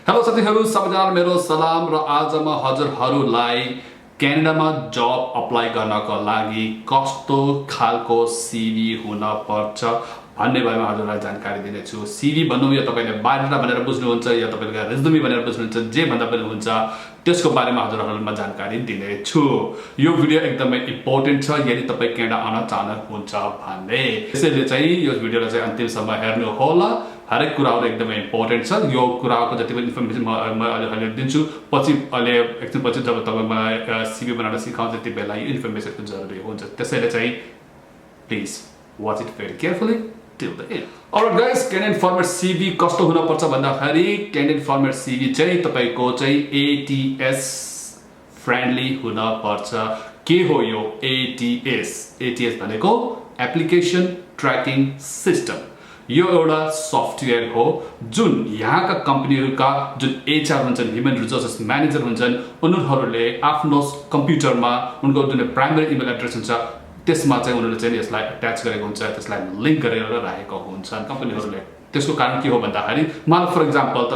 Hello साथीहरु सबैजनालाई मेरो सलाम र आज म हजुरहरुलाई क्यानाडामा जब अप्लाई गर्नको लागि कस्तो खालको सीवी हुन पर्छ भन्ने बारेमा हजुरलाई जानकारी दिनेछु। सीवी भन्नु यो तपाईले बायोडाटा भनेर बुझ्नुहुन्छ या तपाईले रेज्युमे भनेर बुझ्नुहुन्छ, जे भन्दा पनि हुन्छ त्यसको बारेमा हजुरहरुलाई जानकारी दिनेछु। यो भिडियो एकदमै इम्पोर्टेन्ट छ यदि तपाई क्यानाडा आउन चाहनुहुन्छ भने। त्यसैले चाहिँ यो भिडियोलाई चाहिँ अन्तिमसम्म हेर्नु होला। हरेक कुराहरु एकदमै इम्पोर्टेन्ट छ। यो कुराको जति पनि इन्फर्मेसन म अहिले दिन्छु, पछि अहिले एकछिन पछि जब तपाई मलाई सीवी बनाउन सिकाउँछ त्यति बेला यो इन्फर्मेसनको जरुरी हुन्छ। त्यसैले चाहिँ please watch it very carefully till the end. Alright guys, Canadian format CV कस्तो हुन पर्छ भन्दाखेरि Canadian format CV चाहिँ तपाईको चाहिँ ATS फ्रेन्डली हुन पर्छ। के हो यो ATS? ATS भनेको एप्लिकेसन ट्र्याकिङ सिस्टम। यो एउटा सफ्टवेयर हो जुन यहाँका कम्पनीहरुका जुन HR हुन्छन्, ह्युमन रिसोर्सेस म्यानेजर हुन्छन्, उनीहरुले आफ्नो कम्प्युटरमा उनको जुन प्राइमरी इमेल एड्रेस हुन्छ त्यसमा चाहिँ उनीहरुले चाहिँ यसलाई अट्याच गरेको हुन्छ, त्यसलाई लिंक गरेर राखेको हुन्छन् कम्पनीहरुले। त्यसको कारण के हो भन्दाखेरि मान फर एक्जाम्पल त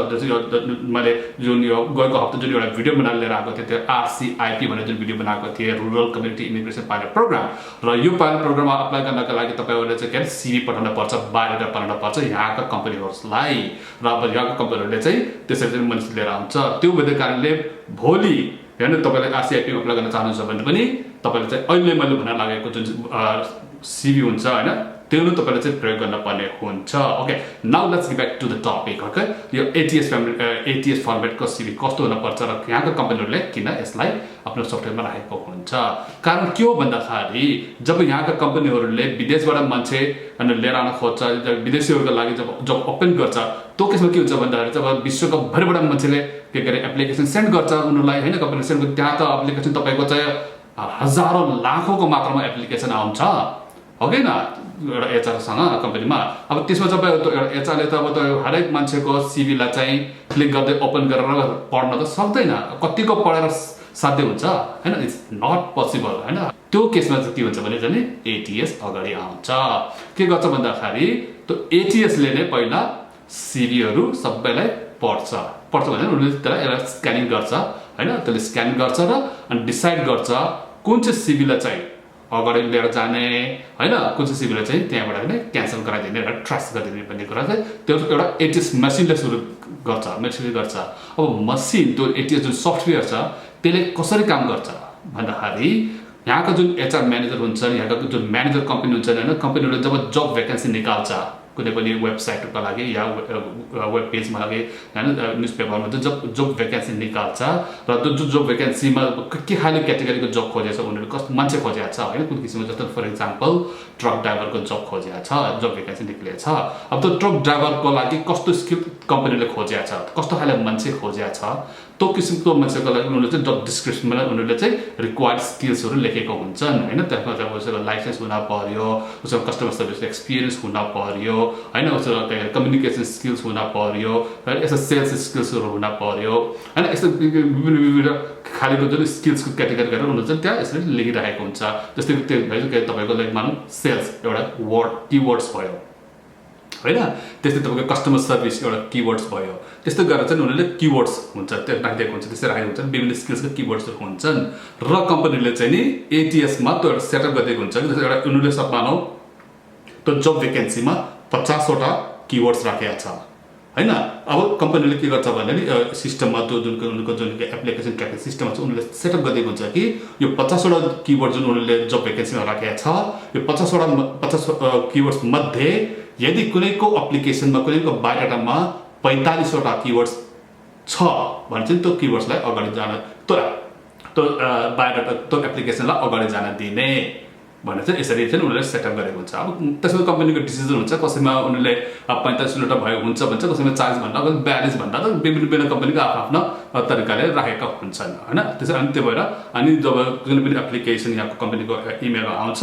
मैले जुन यो गएको हप्ता जुन एउटा भिडियो बनाएर लिएर आएको थिएँ, त्यो RCIP भनेर जुन भिडियो बनाएको थिएँ, rural community immigration pilot program, र यो पाइलट प्रोग्राममा अप्लाई गर्नका लागि तपाईहरुले चाहिँ के सीवी पठाउन पर्छ, बायोडाटा पठाउन पर्छ यहाँका कम्पनीहरुलाई, र अब यहाँका कम्पनीहरुले चाहिँ त्यसरी चाहिँ मान्छे लिएर आउँछ। त्यो भएकै कारणले भोलि हैन तपाईले RCIP मा अप्लाई गर्न चाहनुहुन्छ भने पनि तपाईले चाहिँ अहिले मैले भन्न लागेको जुन सीवी हुन्छ हैन त्यो नै तपाईले चाहिँ प्रयोग गर्न पर्ने हुन्छ। Okay, now let's get back to the topic. Okay, यो ATS फर्मेटको सीवी कस्तो हुन पर्छ र यहाँका कम्पनीहरुले किन यसलाई आफ्नो सफ्टवेयरमा राखेको हुन्छ? कारण के हो भन्दाखेरि जब यहाँका कम्पनीहरुले विदेशबाट मान्छे लिएर आउन खोज्छ, विदेशीहरुको लागि जब ओपन गर्छ, त्यो केसमा के हुन्छ भन्दाखेरि जब विश्वको भरिबाट मान्छेले के गरे एप्लिकेसन सेन्ड गर्छ उनीहरुलाई हैन, कम्पनीले सेन्ड गर्छ, त्यहाँ त एप्लिकेसन तपाईको चाहिँ हजारौं लाखौंको मात्रामा एप्लिकेसन आउँछ हो कि न एउटा HR सँग कम्पनीमा। अब त्यसमा जब एउटा HR ले त अब हरेक मान्छेको सीवी लाई चाहिँ क्लिक गर्दै ओपन गरेर पढ्न त सक्दैन, कतिको पढेर साध्य हुन्छ हैन, इट्स नट पोसिबल हैन। त्यो केसमा चाहिँ के हुन्छ भने चाहिँ ATS अगाडि आउँछ। के गर्छ भन्दाखेरि त्यो ATS ले नै पहिला सीवीहरु सबैलाई पढ्छ भने उनीले त्यसलाई एउटा स्क्यानिङ गर्छ हैन, त्यसले स्क्यान गर्छ र अनि डिसाइड गर्छ कुन चाहिँ सीवी लाई चाहिँ अगाडि लिएर जाने हैन, कुन चाहिँ सीवी लाई चाहिँ त्यहाँबाट नै क्यान्सल गराइदिने र ट्रान्स गरिदिने भन्ने कुरा चाहिँ त्यो एउटा ATS मसिनले सुरु गर्छ। अब मसिन त्यो ATS जुन सफ्टवेयर छ त्यसले कसरी काम गर्छ भन्दाखेरि यहाँका जुन HR म्यानेजर हुन्छन्, यहाँका जुन म्यानेजर कम्पनी हुन्छन् हैन, कम्पनीहरुले जब जब भ्याकेन्सी निकाल्छ कुनै पनि वेबसाइटको लागि या वेब पेजमा लागि हैन, न्यूजपेपरमा जब जब भ्याकेन्सी निकाल्छ र त्यो जब भ्याकेन्सीमा के खाले क्याटेगोरीको जब खोजेछ उनीहरुले कस्तो मान्छे खोजेको छ हैन, कुन किसिमको, जस्तो फर एक्जाम्पल ट्रक ड्राइभरको जब खोजेको छ, जब भ्याकेन्सी निक्लेको छ। अब त्यो ट्रक ड्राइभरको लागि कस्तो स्किल कम्पनीले खोजेको छ, कस्तो खाले मान्छे खोजेको छ, त्यो किसिमको मान्छेको लागि उनीहरुले चाहिँ जब डिस्क्रिप्सनमा उनीहरुले चाहिँ रिक्वायर्ड स्किल्सहरु लेखेको हुन्छन् हैन। त्यसमा चाहिँ उसको लाइसेन्स हुन पर्यो, उसको कस्टमर सर्भिस एक्सपिरियन्स हुन पर्यो हैन, उसको कम्युनिकेसन स्किल्स हुन पर्यो, यसो सेल्स स्किल्सहरु हुन पर्यो हैन, यस्तो विभिन्न खालीको जुन स्किल्सको क्याटेगोरी गरेर उनीहरुले चाहिँ त्यहाँ यसरी लेखिरहेको हुन्छ। जस्तै त्यो भयो तपाईको लागि मानौ सेल्स एउटा वर्ड कीवर्ड्स भयो हैन, त्यस्तै तपाईको कस्टमर सर्भिस एउटा कीवर्ड्स भयो, त्यस्तै गरेर चाहिँ उनीहरुले कीवर्ड्स हुन्छ त्यो राखिदिएको हुन्छ, त्यसै राखेको हुन्छ, विभिन्न स्किल्सको कीवर्ड्सहरु हुन्छन् र कम्पनीले चाहिँ नि ATS मा त्यो एउटा सेटअप गरिदिएको हुन्छ। जस्तै एउटा उनीहरुले सब मानौ त्यो जब भ्याकेन्सीमा 50 वटा कीवर्ड्स राखेको छ हैन। अब कम्पनीले के गर्छ भने नि सिस्टममा त्यो जुन उनको जुन एप्लिकेसन ट्र्याकिङ सिस्टममा चाहिँ उनीहरुले सेटअप गरिदिएको हुन्छ कि यो 50 वटा कीवर्ड जुन उनीहरुले जब भ्याकेन्सीमा राखेको छ, यो 50 कीवर्ड्स मध्ये यदि कुनैको एप्लिकेसनमा कुनैको बायोडाटामा 45 वटा कीवर्ड्स छ भने चाहिँ त्यो कीवर्ड्सलाई अगाडि जान त्यो बायोडाटा त्यो एप्लिकेसनलाई अगाडि जान दिने भनेर चाहिँ यसरी चाहिँ उनीहरुले सेटअप गरेको हुन्छ। अब त्यसमा कम्पनीको डिसिजन हुन्छ, कसैमा उनीहरुले 45 वटा भयो हुन्छ भन्छ, कसैमा 40 भन्दा 42 भन्दा त विभिन्न कम्पनीको आफ्नो तरिकाले राखेका हुन्छन् हैन। त्यसैले अनि त्यो भएर अनि जब कुनै पनि एप्लिकेसन यहाँको कम्पनीको इमेलमा आउँछ,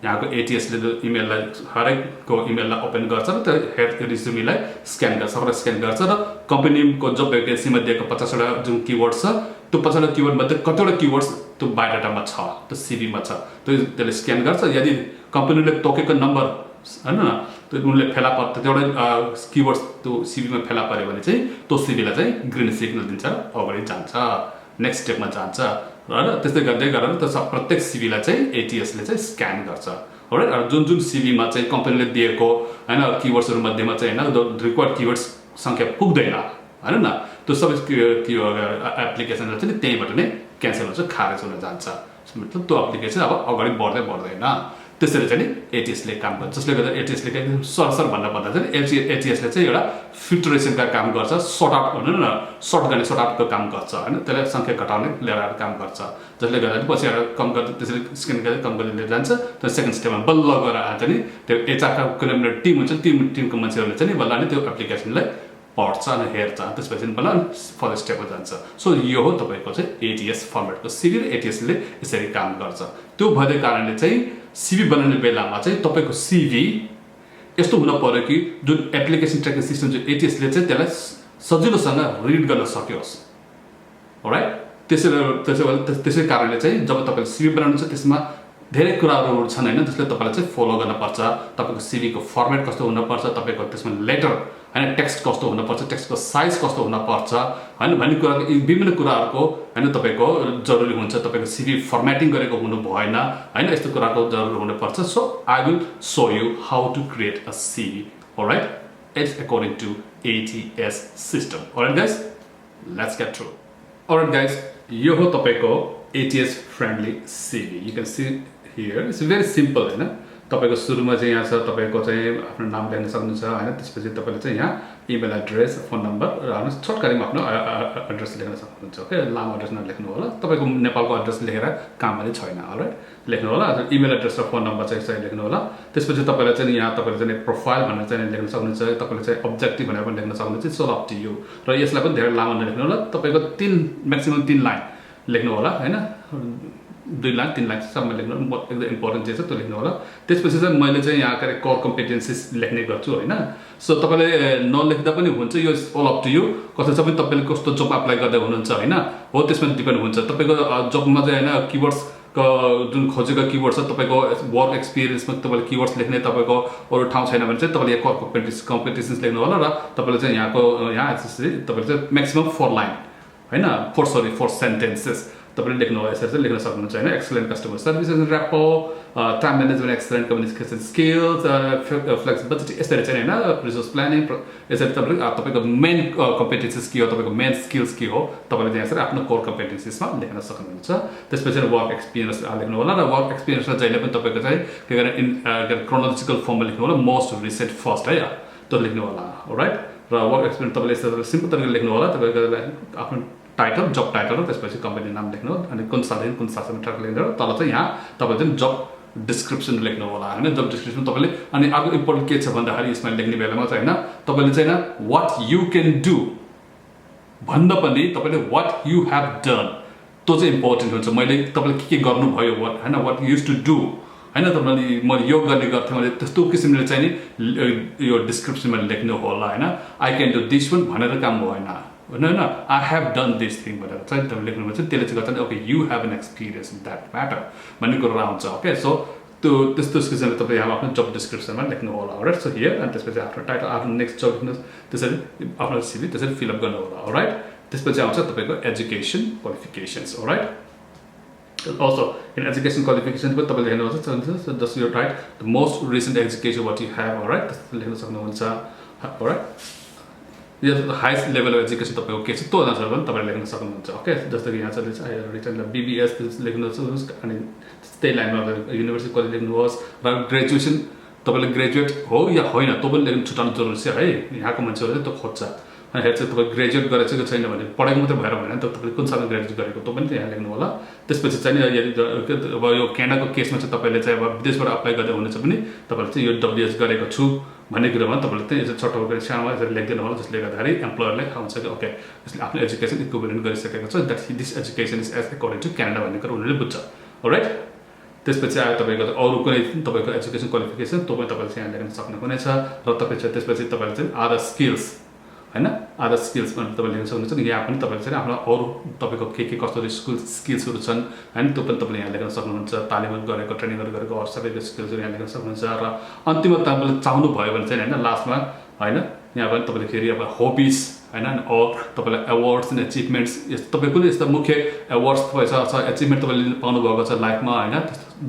यहाँको ATS ले इमेललाई हरेकको इमेललाई ओपन गर्छ र त्यो हेड रिज्युमीलाई स्क्यान गर्छ र स्क्यान गर्छ र कम्पनीको जब भ्याकेन्सीमा दिएको 50 वटा जुन कीवर्ड छ त्यो 50 वटा कीवर्ड मध्ये कतिवटा कीवर्ड्स त्यो बायोडाटामा छ, त्यो सीवी मा छ, त्यसले स्क्यान गर्छ। यदि कम्पनीले तोकेको नम्बर हैन त्यो उनले फेला पर्छ एउटा किवर्ड्स त्यो सिभीमा फेला पर्यो भने चाहिँ त्यो सिभीलाई चाहिँ ग्रिन सिग्नल दिन्छ अगाडि जान्छ नेक्स्ट स्टेपमा जान्छ र त्यस्तै गर्दै गरेर त्यो प्रत्येक सिभीलाई चाहिँ एटीएसले चाहिँ स्क्यान गर्छ राइट जुन जुन सिभीमा चाहिँ कम्पनीले दिएको हैन किवर्ड्सहरु मध्येमा चाहिँ हैन रिक्वायर्ड किवर्ड्स संख्या पुग्दैन हैन न त्यो सबै एप्लिकेसनहरु चाहिँ त्यहीबाट नै क्यान्सल हुन्छ खारेज हुन जान्छ मतलब त्यो एप्लिकेसन अब अगाडि बढ्दैन त्यसैले चाहिँ एटीएसले काम गर्छ जसले गर्दा एटीएसले एकदम सरसर भन्दा चाहिँ एटीएसले चाहिँ एउटा फिल्टरेसनका काम गर्छ सर्ट आउट भनौं न सर्ट आउटको काम गर्छ हैन त्यसलाई संख्या घटाउने लिएर आएर काम गर्छ जसले गर्दा पछि आएर कम गर्दै त्यसले स्क्यान गर्दै कम गर्दै लिएर जान्छ त्यो सेकेन्ड स्टेपमा बल्ल गएर आएर चाहिँ त्यो एचआर को कुनै टिम हुन्छ टिमको मान्छेहरुले चाहिँ बल्ल अनि त्यो एप्लिकेसनलाई पढ्छ अनि हेर्छ त्यसपछि बल्ल फर्दर स्टेपमा जान्छ सो यो हो तपाईको चाहिँ एटीएस फर्मेटको सिभी र एटीएसले यसरी काम गर्छ त्यो भएकै कारणले चाहिँ सिभी बनाउने बेलामा चाहिँ तपाईको सिभी यस्तो हुन पर्यो कि जुन एप्लिकेसन ट्र्याकिङ सिस्टम चाहिँ एटीएसले चाहिँ त्यसलाई सजिलोसँग रिड गर्न सकियोस् अलराइट त्यसै कारणले चाहिँ जब तपाईले सिभी बनाउनुहुन्छ त्यसमा धेरै कुराहरु छन् हैन जसले तपाईलाई चाहिँ फलो गर्न पर्छ तपाईको सिभी को फर्मेट कस्तो हुन पर्छ तपाईको त्यसमा लेटर हैन टेक्स्ट कस्तो हुन पर्छ टेक्स्टको साइज कस्तो हुन पर्छ हैन भन्ने कुरा विभिन्न कुराहरुको हैन तपाईको जरुरी हुन्छ तपाईको सिभी फर्मेटिङ गरेको हुनु भएन हैन यस्तो कुराको जरुरी हुन पर्छ so I will show you how to create a CV alright it's according to ATS system alright guys let's get through alright guys यो हो तपाईको ATS friendly CV you can see here it's very simple हैन तपाईको सुरुमा चाहिँ यहाँ छ तपाईको चाहिँ आफ्नो नाम लेख्न सक्नुहुन्छ हैन त्यसपछि तपाईले चाहिँ यहाँ इमेल एड्रेस फोन नम्बर र आफ्नो छोटकरीमा आफ्नो एड्रेस लेख्न सक्नुहुन्छ ओके लामो एड्रेस नलेख्नु होला तपाईको नेपालको एड्रेस लेखेर काम पनि छैन अलराइट लेख्नु होला इमेल एड्रेस र फोन नम्बर चाहिँ सही लेख्नु होला त्यसपछि तपाईले चाहिँ यहाँ तपाईले चाहिँ प्रोफाइल भनेर चाहिँ लेख्न सक्नुहुन्छ तपाईले चाहिँ अब्जेक्टिभ भनेर पनि लेख्न सक्नुहुन्छ सो अप टु यु र यसलाई पनि धेरै लामो नलेख्नु होला तपाईको 3 म्याक्सिमम 3 लाइन लेख्नु होला हैन 2 लाइन 3 लाइन सम्म लेख्नु एकदम इम्पोर्टेन्ट चाहिँ त्यो लेख्नु होला त्यसपछि चाहिँ मैले चाहिँ यहाँ के कोर कम्पिटेन्सीज लेख्ने गर्छु हैन सो तपाईले नलेख्दा पनि हुन्छ यो अल अप टु यु कस्तो छ पनि तपाईले कस्तो जब अप्लाई गर्दै हुनुहुन्छ हैन हो त्यसमा डिपेन्ड हुन्छ तपाईको जबमा चाहिँ हैन किवर्ड्स को जुन खोजेको किवर्ड्स छ तपाईको वर्क एक्सपीरियन्समा तपाईले किवर्ड्स लेख्ने तपाईको अरु ठाउँ छैन भने चाहिँ तपाईले कोर कम्पिटेन्सीज लेख्नु होला र तपाईले चाहिँ यहाँ तपाईले चाहिँ म्याक्सिमम 4 लाइन हैन 4 सेन्टेन्सेस तपाईले लेख्नु होला यसरी चाहिँ लेख्न सक्नुहुन्छ हैन excellent customer service and rapport time management excellent communication skills flexibility यसरी चाहिँ हैन रिसोर्स प्लानिङ यसरी तपाईको मेन कम्पिटेन्सीज के हो तपाईको मेन स्किल्स के हो तपाईले चाहिँ यसरी आफ्नो कोर कम्पिटेन्सीजमा लेख्न सक्नुहुन्छ त्यसपछि वर्क एक्सपीरियन्स लेख्नु होला र वर्क एक्सपीरियन्सलाई जहिले पनि तपाईको चाहिँ के गर्ने क्रोनोलोजिकल फर्ममा लेख्नु होला मोस्ट रिसेन्ट फर्स्ट है त्यो लेख्नु होला अलराइट र वर्क एक्सपीरियन्स तपाईले यसरी सिम्पल तरिकाले लेख्नु होला तपाईको आफ्नो टाइटल जब टाइटल र त्यसपछि कम्पनी नाम लेख्नु अनि कुन सालमा ट्र्याक लेख्नु तल चाहिँ यहाँ तपाईले चाहिँ जब डिस्क्रिप्सन लेख्नु होला हैन जब डिस्क्रिप्सन तपाईले अनि अर्को इम्पोर्टेन्ट के छ भन्दाखेरि यसमा लेख्ने बेलामा चाहिँ हैन तपाईले चाहिँ हैन व्हाट यु क्यान डु भन्दा पनि तपाईले व्हाट यु हेभ डन त्यो चाहिँ इम्पोर्टेन्ट हुन्छ मैले तपाईले के गर्नु भयो व्हाट हैन what you used to do हैन तपाईले म यो गर्ने गर्थे मैले त्यस्तो किसिमले चाहिँ नि यो डिस्क्रिप्सनमा लेख्नु होला हैन I can do this one भनेर काम भएन हैन I have done this thing भनेर चाहिँ तपाईले लेख्नु भन्छ त्यसले चाहिँ गर्छ okay you have an experience in that matter भन्ने कुरा आउँछ ओके सो त्यो त्यस्तो किसिमले तपाईले यहाँ आफ्नो जब डिस्क्रिप्सनमा लेख्नु होला अलराइट सो हियर अनि त्यसपछि आफ्नो टाइटल आफ्नो नेक्स्ट जब लेख्नु त्यसरी आफ्नो सिभी त्यसरी फिल अप गर्नु होला अलराइट त्यसपछि आउँछ तपाईको education qualifications all right also in education qualifications but तपाईले हेर्नुहुन्छ just your right the most recent education what you have alright त्यसले लेख्न सक्नुहुन्छ alright यो हाईएस्ट लेभल अफ एजुकेसन तपाईको के छ त्यो अनुसार पनि तपाईले लेख्न सक्नुहुन्छ ओके जस्तो कि यहाँ चल्दैछ रिटर्न बीबीएस लेख्न सक्नुहुन्छ अनि त्यही लाइनमा युनिभर्सिटी कलेज लेख्नुहोस् र ग्रेजुएसन तपाईले ग्रेजुएट हो या होइन त्यो पनि लेख्न छुटाउनु जरुरी छ है यहाँको मान्छेहरुले त्यो खोज्छ अनि हेर्छ तपाईले ग्रेजुएट गरेको छैन भने पढाइ मात्र भएर भएन तपाईले कुन सालमा ग्रेजुएट गरेको त्यो पनि यहाँ लेख्नु होला त्यसपछि चाहिँ यदि अब यो क्यानाडाको केसमा चाहिँ तपाईले चाहिँ अब विदेशबाट अप्लाई गर्दै हुनुहुन्छ भने तपाईले चाहिँ यो डब्ल्युएस गरेको छु भन्ने कुरामा तपाईले चाहिँ यसो छोटो सानो यसरी लेख्दिनु होला जसले गर्दाखेरि एम्प्लोयरले थाहा हुन्छ कि ओके यसले आफ्नो एजुकेसन इक्विभलेन्ट गरिसकेको छ that this education is as according to Canada भन्ने कुरा उनीहरूले बुझ्छ अलराइट त्यसपछि आयो तपाईको अरु कुनै तपाईको एजुकेसन क्वालिफिकेसन त्यो पनि तपाईले यहाँ लेख्न सक्नुहुनेछ र तपाई चाहिँ त्यसपछि तपाईले चाहिँ अदर स्किल्स हैन अदर स्किल्स पनि तपाईले लेख्न सक्नुहुन्छ नि यहाँ पनि तपाईले चाहिँ आफ्नो अरु तपाईको के कस्तो स्किल्सहरु छन् हैन त्यो पनि तपाईले यहाँ लेख्न सक्नुहुन्छ तालिम गरेको ट्रेनिङ गरेको अरु सबैको स्किल्सहरु यहाँ लेख्न सक्नुहुन्छ र अन्तिममा तपाईले चाहनु भयो भने चाहिँ हैन लास्टमा हैन यहाँ पनि तपाईले फेरि अब हबीज हैन अर तपाईलाई अवार्ड्स एन्ड अचिभमेन्ट्स यस्तो तपाईको कुनै यस्तो मुख्य अवार्ड्स तपाईको छ अचिभमेन्ट तपाईले पाउनु भएको छ लाइफमा हैन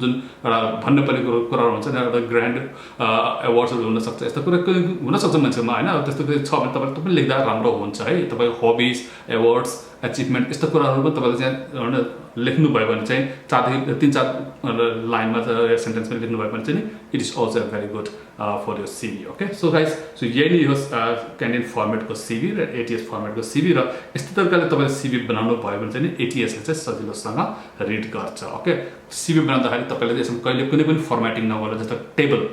जुन एउटा भन्ने पनि कुराहरु हुन्छ नि एउटा ग्रान्ड अवार्ड्सहरु हुन सक्छ यस्तो कुरा हुन सक्छ मान्छेमा हैन त्यस्तो कुनै छ भने तपाईले लेख्दा राम्रो हुन्छ है तपाईको हबीज अवार्ड्स अचिभमेन्ट यस्तो कुराहरु पनि तपाईले चाहिँ लेख्नु भयो भने चाहिँ 3-4 लाइनमा सेन्टेन्स पनि लेख्नु भयो भने चाहिँ it is also very good for your CV okay so guys so यही नै हो क्यान्डिडेट फर्मेटको सिभी र एटीएस फर्मेटको सिभी र यस्तो तरिकाले तपाईले सिभी बनाउनु भयो भने चाहिँ एटीएस ले चाहिँ सजिलोसँग रिड गर्छ ओके सिभी बनाउँदाखेरि तपाईले यसमा कहिले कुनै पनि फर्मेटिङ नगर्नु जस्तो टेबल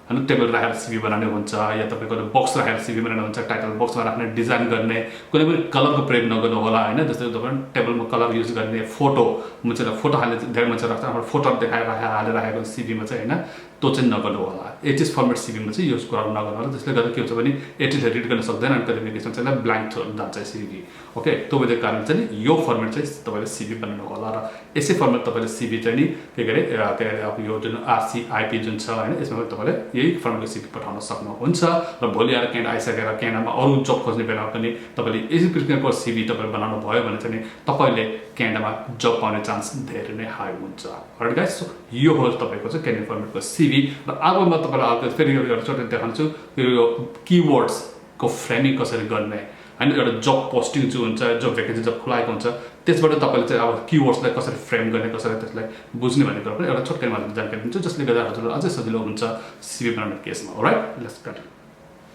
हैन टेबल राखेर सिभी बनाउने हुन्छ या तपाईको बक्स राखेर सिभी बनाउने हुन्छ टाइटल बक्समा राख्ने डिजाइन गर्ने कुनै पनि कलरको प्रयोग नगर्नु होला हैन जस्तै तपाईले टेबलमा कलर युज गर्ने फोटो मान्छेले फोटो हाल्ने धेरै मान्छे राख्छ आफ्नो फोटो देखाएर हालेर राखेको सिभीमा चाहिँ हैन त्यो चाहिँ नगर्नु होला एटीएस फर्मेट सिभीमा चाहिँ युज गर्नु नगर्नु होला त्यसले गर्दा के हुन्छ भने एटीएस रिड गर्न सक्दैन अनि क्वालिफिकेसन चाहिँ ब्ल्याङ्क जान्छ सिभी ओके त्यो भएर कारण चाहिँ यो फर्मेट चाहिँ तपाईले सिभी बनाउनु होला र यसै फर्मेट तपाईले सिभी चाहिँ नि के गरे अब यो जुन आरसीआईपी जुन छ हैन यसमा तपाईले यही फर्मेटको सिभी पठाउन सक्नुहुन्छ र भोलि आएर क्यानाडा आइसकेर क्यानाडामा अरु जब खोज्ने बेला पनि तपाईले यसै किसिमको सिभी तपाईले बनाउनु भयो भने चाहिँ तपाईले क्यानाडामा जब पाउने चान्स धेरै नै हाई हुन्छ अलराइट गाइस सो यो हो तपाईको चाहिँ क्यानाडियन फर्मेटको सिभी र अब म तपाईलाई अर्को फेरि एउटा छोटो देखाउँछु यो कीवर्ड्स को फ्रेमिङ कसरी गर्ने हैन एउटा जब पोस्टिङ जो हुन्छ जब भ्याकेन्सी जब खुलाएको हुन्छ त्यसबाट तपाईले चाहिँ अब कीवर्ड्सलाई कसरी फ्रेम गर्ने कसरी त्यसलाई बुझ्ने भन्ने कुरा पनि एउटा छोटकैमा जानकारी दिन्छु जसले गर्दा हजुरलाई अझै सजिलो हुन्छ सिभी बनाउने केसमा अलराइट लेट्स कन्टिन्यू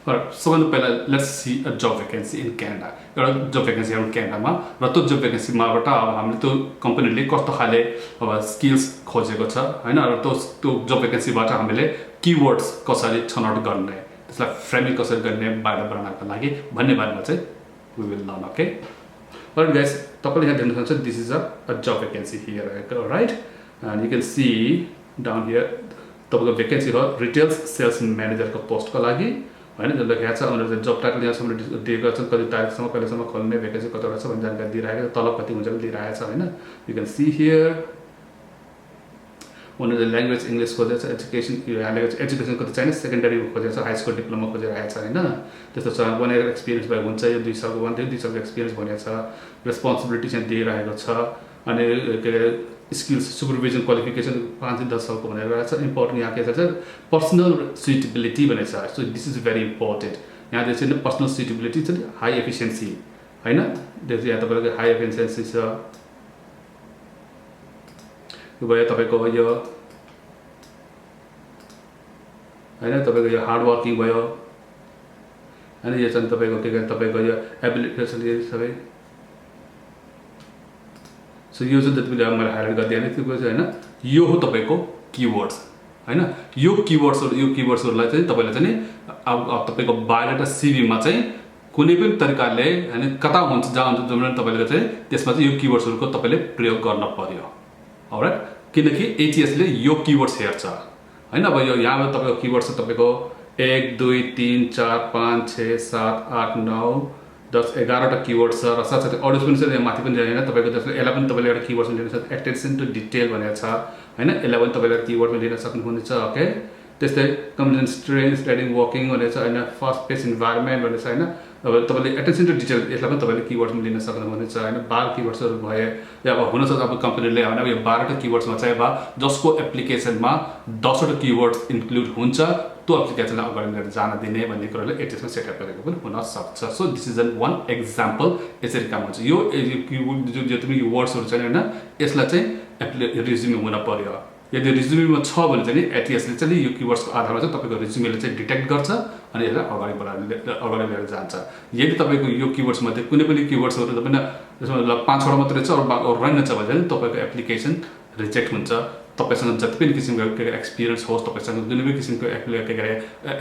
सबभन्दा पहिला let's see a job vacancy in Canada एउटा जब भ्याकेन्सी हाम्रो क्यानाडामा र त्यो जब भ्याकेन्सीमाबाट अब हामीले त्यो कम्पनीले कस्तो खाले अब स्किल्स खोजेको छ हैन र त्यो जब भ्याकेन्सीबाट हामीले कीवर्ड्स कसरी छनौट गर्ने त्यसलाई फ्रेमिङ कसरी गर्ने बाहिर बनाउनको लागि भन्ने बारेमा चाहिँ we will learn okay alright guys तपाईले यहाँ देख्न सक्नुहुन्छ this is a job vacancy here right and you can see down here तपाईको भ्याकेन्सी हो रिटेल सेल्स म्यानेजरको पोस्टको लागि हैन जसले लेखेको छ उनीहरुले जब टाइटल यहाँसम्म दिएको छ कति तारिखसम्म कहिलेसम्म खोल्ने भ्याकेन्सी कतिवटा छ भन्ने जानकारी दिइरहेको छ तलब कति हुन्छ दिइरहेको छ हैन यु क्यान सी हियर उनीहरुले ल्याङ्ग्वेज इंग्लिश खोजेको छ एजुकेसन एजुकेसन कति चाहिने सेकेन्डरी खोजेको छ हाई स्कुल डिप्लोमा खोजिरहेको छ हैन त्यस्तो छ वन इयर एक्सपिरियन्स भएको हुन्छ यो 2 सालको 2 सालको एक्सपिरियन्स भनेको छ रेस्पोन्सिबिलिटी चाहिँ दिइरहेको छ अनि के स्किल्स सुपरभिजन क्वालिफिकेसन 5-10 सालको भनेर छ इम्पोर्टेन्ट यहाँ के छ पर्सनल सुटेबिलिटी भनेको छ so this is very important यहाँ चाहिँ पर्सनल सुटेबिलिटी चाहिँ हाई एफिसिएन्सी हैन त्यो यहाँ तपाईको हाई एफिसिएन्सी छ यो भयो तपाईको यो हैन तपाईको यो हार्ड वर्किङ भयो हैन यो चाहिँ तपाईको के तपाईको यो एबिलिटी सबै सो यो चाहिँ जति पनि मैले हाइलाइट गरिदिएँ नि त्यो चाहिँ हैन यो हो तपाईको कीवर्ड्स हैन यो कीवर्ड्सहरुलाई चाहिँ तपाईले चाहिँ अब तपाईको बायोडाटा सिभीमा चाहिँ कुनै पनि तरिकाले हैन कता हुन्छ जहाँ हुन्छ जुन तपाईले चाहिँ त्यसमा चाहिँ यो कीवर्ड्सहरुको तपाईले प्रयोग गर्न पर्यो अलराइट किनकि एटीएस ले यो कीवर्ड्स हेर्छ हैन अब यो यहाँ तपाईको कीवर्ड्स तपाईको 1 2 3 4 5 6 7 8 9 10 11 टा कीवर्ड्स छ र साथसाथै अडियोस पनि छ यहाँ माथि पनि हैन तपाईको जसले यसलाई पनि तपाईले एउटा कीवर्ड्स लिन सक्नुहुन्छ एटेन्सन टु डिटेल भनेको छ हैन यसलाई पनि तपाईले कीवर्डमा लिन सक्नुहुन्छ ओके त्यस्तै कम्युनिकेसन स्ट्रेन्थ ट्रेडिङ वर्किङ भनेको छ हैन फास्ट पेस इन्भाइरोमेन्ट भनेको छ हैन अब तपाईले एटेन्सन टु डिटेल यसलाई पनि तपाईले कीवर्ड्समा लिन सक्नुहुन्छ हैन 12 कीवर्ड्सहरु भए या अब हुन सक्छ अब कम्पनीले हैन यो 12 टा कीवर्ड्समा चाहिँ अब जसको एप्लिकेसनमा 10 वटा कीवर्ड्स इन्क्लुड हुन्छ त्यो एप्लिकेसनलाई अगाडि लिएर जान दिने भन्ने कुराले एटीएसमा सेटअप गरेको पनि हुन सक्छ so this is one example यसरी काम हुन्छ यो जो तिमी यो वर्ड्सहरु छैन हैन यसलाई चाहिँ रिज्युमे हुन पर्यो यदि रिज्युमेमा छ भने चाहिँ एटीएसले चाहिँ यो कीवर्ड्सको आधारमा चाहिँ तपाईको रिज्युमेले चाहिँ डिटेक्ट गर्छ अनि यसलाई अगाडि लिएर जान्छ यदि तपाईको यो कीवर्ड्स मध्ये कुनै पनि कीवर्ड्सहरु तपाईले त्यसमा 5 वटा मात्रै छ अरु रहेन छ भने चाहिँ तपाईको एप्लिकेसन रिजेक्ट हुन्छ तपाईसँग जति पनि किसिमको एक्सपिरियन्स होस्, तपाईसँग जुनै पनि किसिमको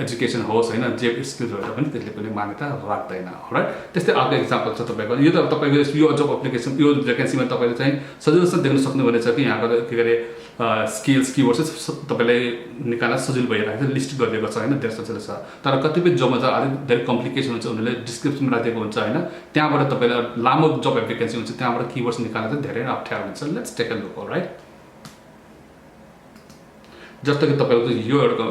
एजुकेसन होस् होइन, जे स्किल्स भएर पनि त्यसले पनि मान्यता राख्दैन। राइट, त्यस्तै अर्को इक्जाम्पल छ तपाईँको, यो त तपाईँको यो जब एप्लिकेसन यो भ्याकेन्सीमा तपाईँले चाहिँ सजिलोसँग देख्न सक्नुहुनेछ कि यहाँको स्किल्स किवर्ड्स तपाईँले निकाल्न सजिलो भइरहेको छ, लिस्ट गरिदिएको छ होइन, धेरै सजिलो छ। तर कतिपय जबमा चाहिँ अलिक धेरै कम्प्लिकेसन हुन्छ, उनीहरूले डिस्क्रिप्सनमा राखेको हुन्छ होइन, त्यहाँबाट तपाईँलाई लामो जब एप्लिकेसन हुन्छ, त्यहाँबाट किवर्ड्स निकाल्न चाहिँ धेरै अप्ठ्यारो हुन्छ। Let's take a look. Right, जस्तो कि तपाईँको यो एउटा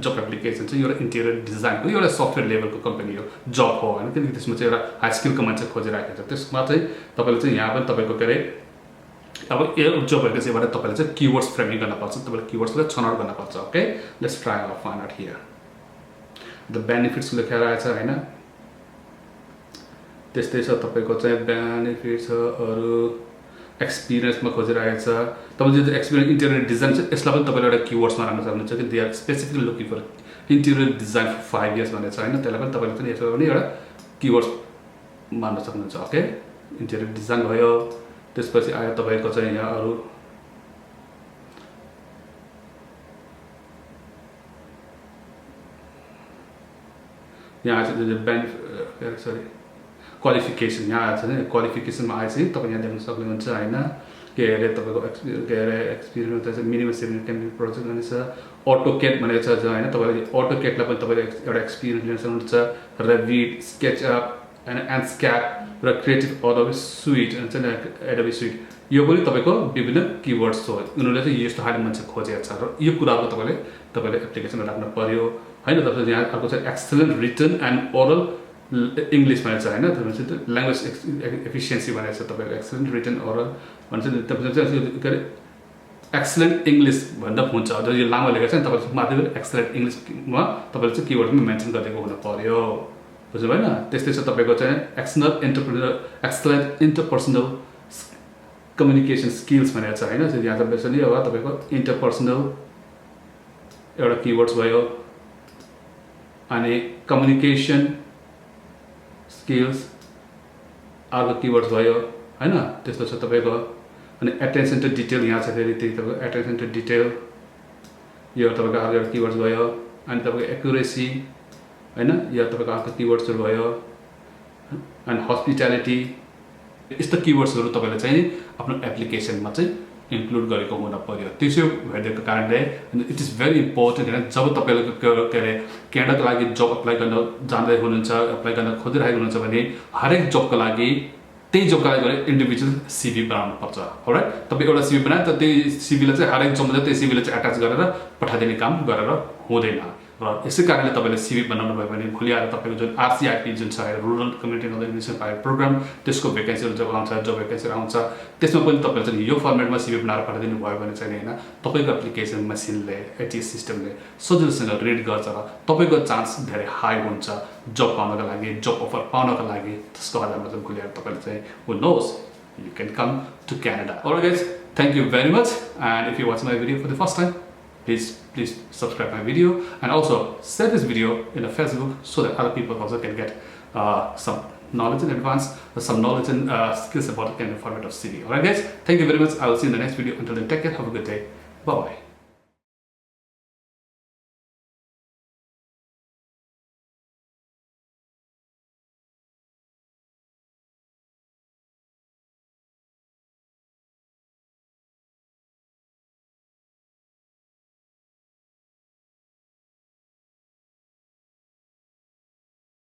जब एप्लिकेसन चाहिँ एउटा इन्टेरियर डिजाइनको एउटा सफ्टवेयर लेभलको कम्पनी हो, जब हो होइन, किनकि त्यसमा चाहिँ एउटा हाई स्किलको मान्छे खोजिरहेको छ। त्यसमा चाहिँ तपाईँले चाहिँ यहाँ पनि तपाईँको अब यो जब एप्लिकेसनबाट तपाईँले चाहिँ किवर्ड्स फ्रेमिङ गर्नुपर्छ, तपाईँले किवर्ड्सलाई छनौट गर्नुपर्छ। Okay, let's try our find out here. The benefits लेखेर आएछ होइन, त्यस्तै छ तपाईँको चाहिँ बेनिफिट छ, अरू एक्सपिरियन्समा खोजिरहेको छ। तपाईँले जो एक्सपिरियन्स इन्टेरियर डिजाइन छ यसलाई पनि तपाईँले एउटा किवर्ड्समा राख्न सक्नुहुन्छ कि they are specifically looking for interior design for 5 years भनेको छ होइन, त्यसलाई पनि तपाईँले चाहिँ यसो पनि एउटा किवर्ड्स मान्न सक्नुहुन्छ। ओके, इन्टेरियर डिजाइन भयो, त्यसपछि आयो तपाईँको चाहिँ यहाँ अरू यहाँ चाहिँ क्वालिफिकेसन, यहाँ आएको छ नि, क्वालिफिकेसनमा आएपछि तपाईँ यहाँ देख्न सक्नुहुन्छ होइन, के अरे तपाईँको एक्सपिरियन्स चाहिँ मिनिमम सेभिङ क्याम्पिङ प्रोजेक्ट भनेको छ, अटोकेट भनेको छ होइन, तपाईँले अटोकेटलाई पनि तपाईँले एउटा एक्सपिरियन्स लिन सक्नुहुन्छ, रेभिट, स्केचअप होइन, एन्डस्क्याप र क्रिएटिभ एडोबी सुइट हुन्छ नि, एडोबी सुइट, यो पनि तपाईँको विभिन्न किवर्ड्स हो। उनीहरूले चाहिँ यस्तो खाले मान्छे खोजेको छ र यो कुराहरू तपाईँले एप्लिकेसनमा राख्नु पर्यो होइन। तपाईँ यहाँ अर्को चाहिँ excellent written and oral English भनेको छ होइन, तपाईँ ल्याङ्ग्वेज एफिसियन्सी भनेको छ, तपाईँको एक्सलेन्ट रिटन ओरल भन्छ नि, तपाईँ चाहिँ एक्सलेन्ट इङ्ग्लिस भन्दा हुन्छ। अझ यो लामो लेखेको छ नि, तपाईँले माथि एक्सलेन्ट इङ्ग्लिसमा तपाईँले चाहिँ किवर्डमा मेन्सन गरिदिएको हुनु पर्यो, बुझ्नु भएन। त्यस्तै छ तपाईँको चाहिँ एक्सलेन्ट इन्टरपर्सनल कम्युनिकेसन स्किल्स भनेको छ होइन, यहाँ चाहिँ अब तपाईँको इन्टरपर्सनल एउटा किवर्ड्स भयो, अनि कम्युनिकेसन स्किल्स अर्को किवर्ड्स भयो होइन, त्यस्तो छ तपाईँको। अनि एटेन्सन टु डिटेल यहाँ छ, फेरि त्यही तपाईँको एटेन्सन टु डिटेल, यो तपाईँको अर्को एउटा किवर्ड्स भयो। अनि तपाईँको एक्युरेसी होइन, यो तपाईँको अर्को किवर्ड्सहरू भयो। अनि हस्पिटालिटी, यस्तो किवर्ड्सहरू तपाईँले चाहिँ आफ्नो एप्लिकेसनमा चाहिँ इन्क्लुड गरेको हुन पर्यो। त्यसो भइदिएको कारणले इट इज भेरी इम्पोर्टेन्ट होइन, जब तपाईँले के अरे क्यानाडाको लागि जब अप्लाई गर्न जाँदै हुनुहुन्छ, अप्लाई गर्न खोजिरहेको हुनुहुन्छ भने हरेक जबको लागि त्यही जबको लागि इन्डिभिजुअल सिभी बनाउनु पर्छ। राइट, तपाईँ एउटा सिभी बनायो त त्यही सिभीलाई चाहिँ हरेक जबमा त्यही सिभीलाई चाहिँ एट्याच गरेर पठाइदिने काम गरेर हुँदैन। र यसै कारणले तपाईँले सिभी बनाउनु भयो भने भोलि आएर तपाईँको जुन RCIP जुन छ रुरल कम्युनिटी अर्गनाइजेसन प्रोग्राम, त्यसको भ्याकेन्सीहरू जब आउँछ, जब भ्याकेन्सीहरू आउँछ, त्यसमा पनि तपाईँले चाहिँ यो फर्मेटमा सिभी बनाएर पठाइदिनु भयो भने चाहिँ होइन, तपाईँको एप्लिकेसन मेसिनले ATS सिस्टमले सजिलोसँग रिड गर्छ र तपाईँको चान्स धेरै हाई हुन्छ जब पाउनको लागि, जब अफर पाउनको लागि। त्यसको आधारमा चाहिँ भोलि आएर तपाईँले चाहिँ who knows you can come to Canada. Alright guys, thank you very much, and if you watch my video for the first time, please subscribe my video and also share this video in a Facebook so that other people also can get some knowledge in advance, some knowledge and skills about the kind of format of CV. Alright guys, thank you very much. I will see you in the next video. Until then, take care, have a good day, bye bye.